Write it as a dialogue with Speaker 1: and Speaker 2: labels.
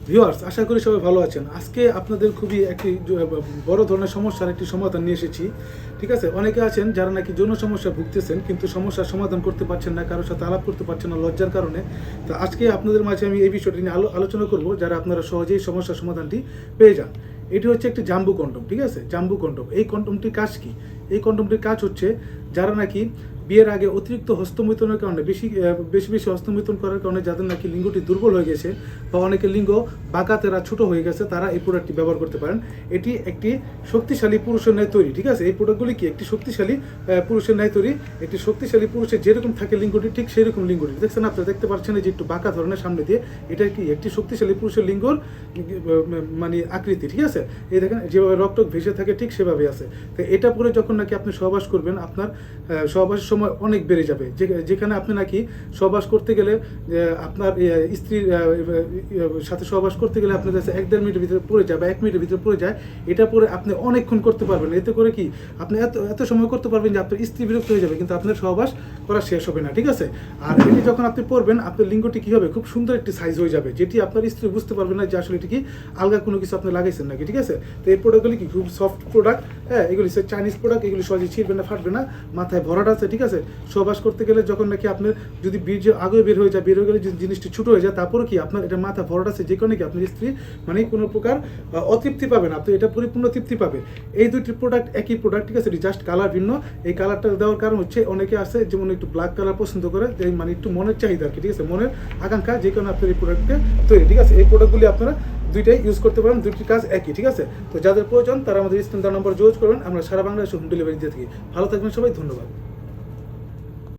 Speaker 1: Viewers, আশা করি সবাই ভালো আছেন। আজকে আপনাদের খুবই একটি বড় ধরনের সমস্যার একটি সমাধান নিয়ে এসেছি। ঠিক আছে? অনেকে আছেন যারা নাকি যৌন সমস্যা ভুগতেছেন কিন্তু সমস্যার সমাধান করতে পারছেন না, কারোর সাথে আলাপ করতে পারছেন না লজ্জার কারণে। তো আজকে আপনাদের মাঝে আমি এই বিষয়টি নিয়ে আলোচনা করব, যারা আপনারা সহজেই সমস্যার সমাধানটি পেয়ে যান। এটি হচ্ছে একটি জাম্বু কন্ডম। ঠিক আছে? জাম্বু কন্ডম। এই কন্ডমটির কাজ কি? এই কন্ডমটির কাজ হচ্ছে, যারা নাকি বিয়ের আগে অতিরিক্ত হস্তমৈথুনের কারণে বেশি বেশি হস্তমৈথুন করার কারণে যাদের নাকি লিঙ্গটি দুর্বল হয়ে গেছে বা অনেকের লিঙ্গ বাঁকাতেরা ছোট হয়ে গেছে, তারা এই প্রোডাক্টটি ব্যবহার করতে পারেন। এটি একটি শক্তিশালী পুরুষের ন্যায় তৈরি। ঠিক আছে? এই প্রোডাক্টগুলি কি একটি শক্তিশালী পুরুষের ন্যায় তৈরি। একটি শক্তিশালী পুরুষের যেরকম থাকে লিঙ্গটি, ঠিক সেরকম লিঙ্গটি দেখছেন আপনারা, দেখতে পাচ্ছেন যে একটু বাঁকা ধরনের সামনে দিয়ে, এটা কি একটি শক্তিশালী পুরুষের লিঙ্গর মানে আকৃতি। ঠিক আছে? এই দেখেন যেভাবে রক্ত ভেসে থাকে ঠিক সেভাবে আছে। তো এটা পরে যখন নাকি আপনি সহবাস করবেন, আপনার সহবাসের সময় অনেক বেড়ে যাবে। যেখানে আপনি নাকি সহবাস করতে গেলে আপনার স্ত্রীর সাথে সহবাস করতে গেলে আপনার কাছে 1-1.5 মিনিটের ভিতরে পড়ে যায় বা 1 মিনিটের ভিতরে পড়ে যায়, এটা পরে আপনি অনেকক্ষণ করতে পারবেন। এতে করে কি আপনি এত সময় করতে পারবেন যে আপনার স্ত্রী বিরক্ত হয়ে যাবে, কিন্তু আপনার সহবাস করা শেষ হবে না। ঠিক আছে? আর এটি যখন আপনি পড়বেন, আপনার লিঙ্গটি কী হবে, খুব সুন্দর একটি সাইজ হয়ে যাবে, যেটি আপনার স্ত্রী বুঝতে পারবে না যে আসলে এটি কি আলগা কোনো কিছু আপনি লাগাইছেন নাকি। ঠিক আছে? তো এই প্রোডাক্টগুলি কি খুব সফট প্রোডাক্ট। হ্যাঁ, এগুলি চাইনিজ প্রোডাক্ট, এগুলি সহজে ছিঁড়বে না, ফাটবে না, মাথায় ভরাট আছে। ঠিক আছে? সহবাস করতে গেলে যখন নাকি আপনার যদি বীর্য আগে বের হয়ে যায়, বের হয়ে গেলে যদি জিনিসটি ছোটো হয়ে যায়, তারপরে কি আপনার এটা মাথা ভরাট আছে, যে কারণে কি আপনার স্ত্রী মানে কোনো প্রকার অতৃপ্তি পাবে না, আপনি এটা পরিপূর্ণ তৃপ্তি পাবে। এই দুইটি প্রোডাক্ট একই প্রোডাক্ট। ঠিক আছে? জাস্ট কালার ভিন্ন। এই কালারটা দেওয়ার কারণ হচ্ছে, অনেকে আছে যেমন একটু ব্ল্যাক কালার পছন্দ করে, মানে একটু মনের চাহিদা আর কি। ঠিক আছে? মনের আকাঙ্ক্ষা, যে কারণে আপনার এই প্রোডাক্টটা তৈরি। ঠিক আছে? এই প্রোডাক্টগুলি আপনারা দুইটাই ইউজ করতে পারেন, দুইটির কাজ একই। ঠিক আছে? তো যাদের প্রয়োজন তারা আমাদের স্ক্রিন নম্বর যোগাযোগ করবেন, আমরা সারা বাংলাদেশে হোম ডেলিভারি দিয়ে থাকি। ভালো থাকবেন সবাই, ধন্যবাদ।